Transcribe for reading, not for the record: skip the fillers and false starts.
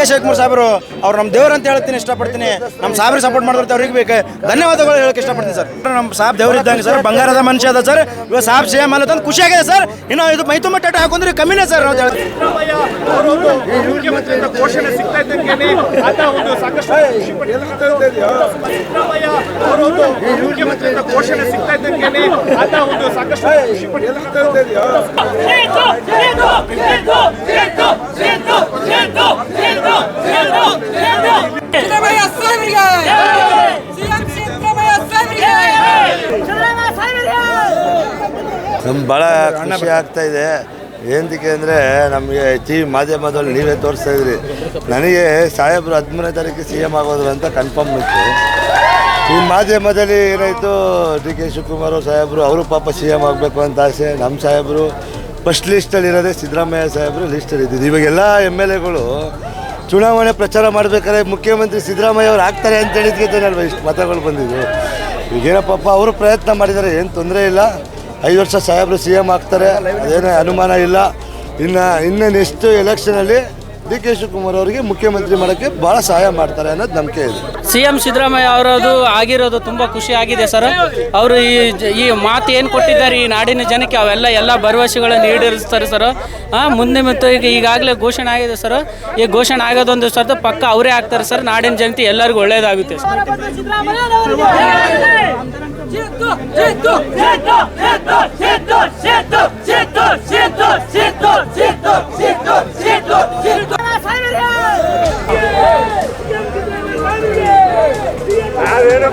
ಶಿವಕುಮಾರ್ ಸಾಹೇಬರು ಅವ್ರು ನಮ್ಮ ದೇವ್ರು ಅಂತ ಹೇಳ್ತೀನಿ, ಇಷ್ಟಪಡ್ತೀನಿ. ನಮ್ಮ ಸಾಹೇಬ್ರಿಗೆ ಸಪೋರ್ಟ್ ಮಾಡಿದ್ರೆ ಅವ್ರಿಗೆ ಬೇಕು ಧನ್ಯವಾದಗಳು ಹೇಳಕ್ಕೆ ಇಷ್ಟಪಡ್ತೀನಿ ಸರ್. ನಮ್ಮ ಸಾಹೇಬ್ ದೇವ್ರು ಇದ್ದಂಗೆ ಸರ್, ಬಂಗಾರದ ಮನುಷ್ಯ ಅದ ಸರ್. ಇವಾಗ ಸಾಹೇಬ್ CM ಅಲ್ಲ ಅಂತ ಖುಷಿ ಆಗಿದೆ ಸರ್. ಇನ್ನು ಇದು ಮೈ ತುಂಬ ಟಟ ಹಾಕೊಂಡ್ರೆ ಕಮ್ಮಿನೇ ಸರ್. ನಾವು ಮುಖ್ಯಮಂತ್ರಿಯಿಂದ ಘೋಷಣೆ ಸಿಗ್ತಾ ಇದ್ದಂಗೆ ಆತ ಒಂದು ಸಾಕಷ್ಟು ಖುಷಿ ಮುಖ್ಯಮಂತ್ರಿಯಿಂದ ಘೋಷಣೆ ಸಿಗ್ತಾ ಇದ್ದಂಗೆ ಆತ ಒಂದು ಸಾಕಷ್ಟು ಖುಷಿ ನಮ್ಗೆ ಭಾಳ ಖುಷಿ ಆಗ್ತಾ ಇದೆ. ಏನಕ್ಕೆ ಅಂದರೆ ನಮಗೆ TV ಮಾಧ್ಯಮದಲ್ಲಿ ನೀವೇ ತೋರಿಸ್ತಾ ಇದ್ರಿ. ನನಗೆ ಸಾಹೇಬರು 13ನೇ ತಾರೀಕು CM ಆಗೋದ್ರು ಅಂತ ಕನ್ಫರ್ಮ್ ಇತ್ತು. ಈ ಮಾಧ್ಯಮದಲ್ಲಿ ಏನಾಯಿತು, DK ಶಿವಕುಮಾರ್ ಸಾಹೇಬರು ಅವರು ಪಾಪ CM ಆಗಬೇಕು ಅಂತ ಆಸೆ. ನಮ್ಮ ಸಾಹೇಬರು ಫಸ್ಟ್ ಲಿಸ್ಟಲ್ಲಿರೋದೇ ಸಿದ್ದರಾಮಯ್ಯ ಸಾಹೇಬರು ಲಿಸ್ಟಲ್ಲಿ ಇದ್ದಿದ್ದು. ಇವಾಗೆಲ್ಲ MLAಗಳು ಚುನಾವಣೆ ಪ್ರಚಾರ ಮಾಡಬೇಕಾದ್ರೆ ಮುಖ್ಯಮಂತ್ರಿ ಸಿದ್ದರಾಮಯ್ಯ ಅವ್ರು ಆಗ್ತಾರೆ ಅಂತ ಹೇಳಿದ್ಕೆನಲ್ವ ಇಷ್ಟು ಮತಗಳು ಬಂದಿದ್ದು. ಈಗೇನೋ ಪಾಪ ಅವರು ಪ್ರಯತ್ನ ಮಾಡಿದ್ದಾರೆ, ಏನು ತೊಂದರೆ ಇಲ್ಲ. 5 ವರ್ಷ ಸಾಹೇಬರು CM ಆಗ್ತಾರೆ, ಅದೇನೇ ಅನುಮಾನ ಇಲ್ಲ. ಇನ್ನು ನೆಕ್ಸ್ಟ್ ಎಲೆಕ್ಷನಲ್ಲಿ DK ಶಿವಕುಮಾರ್ ಅವರಿಗೆ ಮುಖ್ಯಮಂತ್ರಿ ಮಾಡೋಕ್ಕೆ ಭಾಳ ಸಹಾಯ ಮಾಡ್ತಾರೆ ಅನ್ನೋದು ನಂಬಿಕೆ ಇದೆ. CM ಸಿದ್ದರಾಮಯ್ಯ ಅವರದು ಆಗಿರೋದು ತುಂಬ ಖುಷಿ ಆಗಿದೆ ಸರ್. ಅವರು ಈ ಮಾತು ಏನು ಕೊಟ್ಟಿದ್ದಾರೆ ಈ ನಾಡಿನ ಜನಕ್ಕೆ ಎಲ್ಲ ಭರವಸೆಗಳನ್ನು ಈಡೇರಿಸ್ತಾರೆ ಸರ್. ಮುಂದೆ ಮತ್ತು ಈಗಾಗಲೇ ಘೋಷಣೆ ಆಗಿದೆ ಸರ್. ಈ ಘೋಷಣೆ ಆಗೋದೊಂದು ಸರ್ ಪಕ್ಕ ಅವರೇ ಆಗ್ತಾರೆ ಸರ್. ನಾಡಿನ ಜನತೆ ಎಲ್ಲರಿಗೂ ಒಳ್ಳೆಯದಾಗುತ್ತೆ ಸರ್. ನಾವೇನು